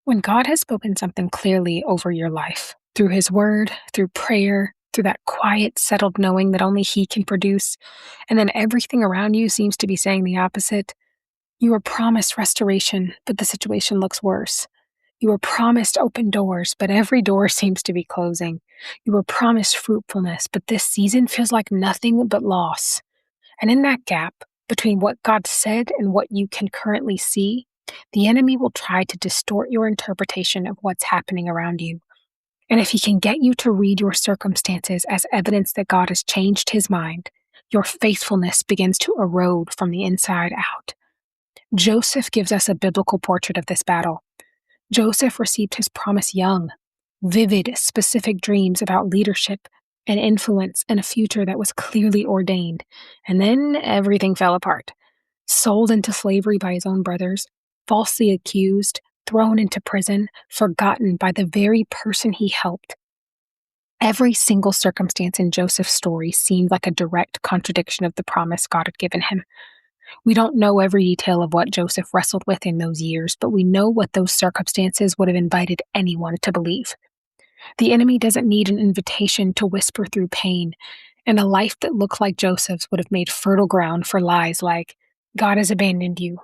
When God has spoken something clearly over your life, through His Word, through prayer, through that quiet, settled knowing that only He can produce, and then everything around you seems to be saying the opposite, you are promised restoration, but the situation looks worse. You were promised open doors, but every door seems to be closing. You were promised fruitfulness, but this season feels like nothing but loss. And in that gap between what God said and what you can currently see, the enemy will try to distort your interpretation of what's happening around you. And if he can get you to read your circumstances as evidence that God has changed his mind, your faithfulness begins to erode from the inside out. Joseph gives us a biblical portrait of this battle. Joseph received his promise young, vivid, specific dreams about leadership and influence and a future that was clearly ordained. And then everything fell apart. Sold into slavery by his own brothers, falsely accused, thrown into prison, forgotten by the very person he helped. Every single circumstance in Joseph's story seemed like a direct contradiction of the promise God had given him. We don't know every detail of what Joseph wrestled with in those years, but we know what those circumstances would have invited anyone to believe. The enemy doesn't need an invitation to whisper through pain, and a life that looked like Joseph's would have made fertile ground for lies like, God has abandoned you,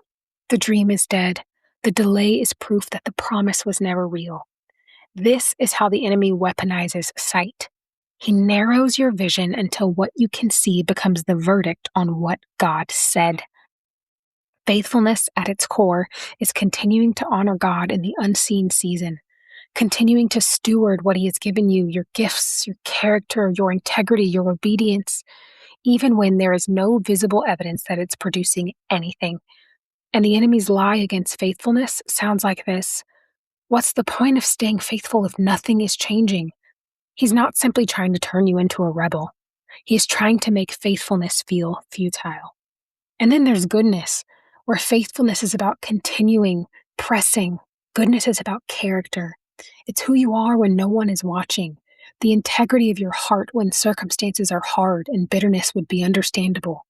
the dream is dead, the delay is proof that the promise was never real. This is how the enemy weaponizes sight. He narrows your vision until what you can see becomes the verdict on what God said. Faithfulness at its core is continuing to honor God in the unseen season, continuing to steward what He has given you, your gifts, your character, your integrity, your obedience, even when there is no visible evidence that it's producing anything. And the enemy's lie against faithfulness sounds like this: what's the point of staying faithful if nothing is changing? He's not simply trying to turn you into a rebel. He's trying to make faithfulness feel futile. And then there's goodness, where faithfulness is about continuing, pressing. Goodness is about character. It's who you are when no one is watching, the integrity of your heart when circumstances are hard and bitterness would be understandable.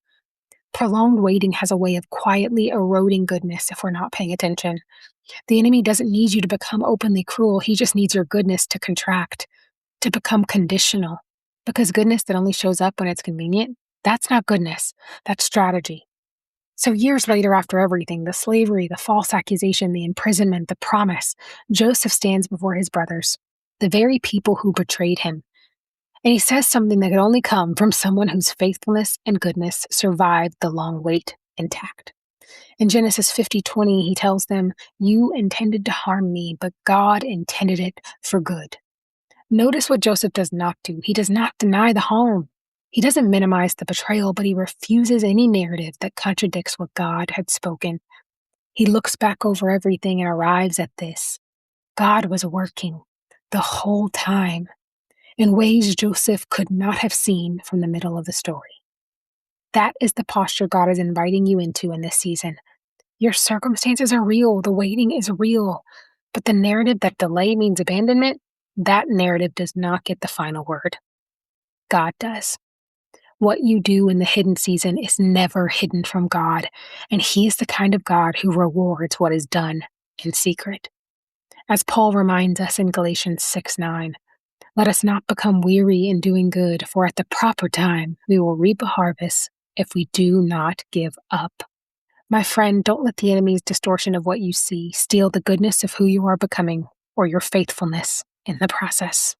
Prolonged waiting has a way of quietly eroding goodness if we're not paying attention. The enemy doesn't need you to become openly cruel. He just needs your goodness to contract, to become conditional. Because goodness that only shows up when it's convenient, that's not goodness. That's strategy. So years later, after everything, the slavery, the false accusation, the imprisonment, the promise, Joseph stands before his brothers, the very people who betrayed him. And he says something that could only come from someone whose faithfulness and goodness survived the long wait intact. In Genesis 50:20, he tells them, "You intended to harm me, but God intended it for good." Notice what Joseph does not do. He does not deny the harm. He doesn't minimize the betrayal, but he refuses any narrative that contradicts what God had spoken. He looks back over everything and arrives at this: God was working the whole time in ways Joseph could not have seen from the middle of the story. That is the posture God is inviting you into in this season. Your circumstances are real, the waiting is real, but the narrative that delay means abandonment, that narrative does not get the final word. God does. What you do in the hidden season is never hidden from God, and He is the kind of God who rewards what is done in secret. As Paul reminds us in Galatians 6:9, let us not become weary in doing good, for at the proper time we will reap a harvest if we do not give up. My friend, don't let the enemy's distortion of what you see steal the goodness of who you are becoming or your faithfulness in the process.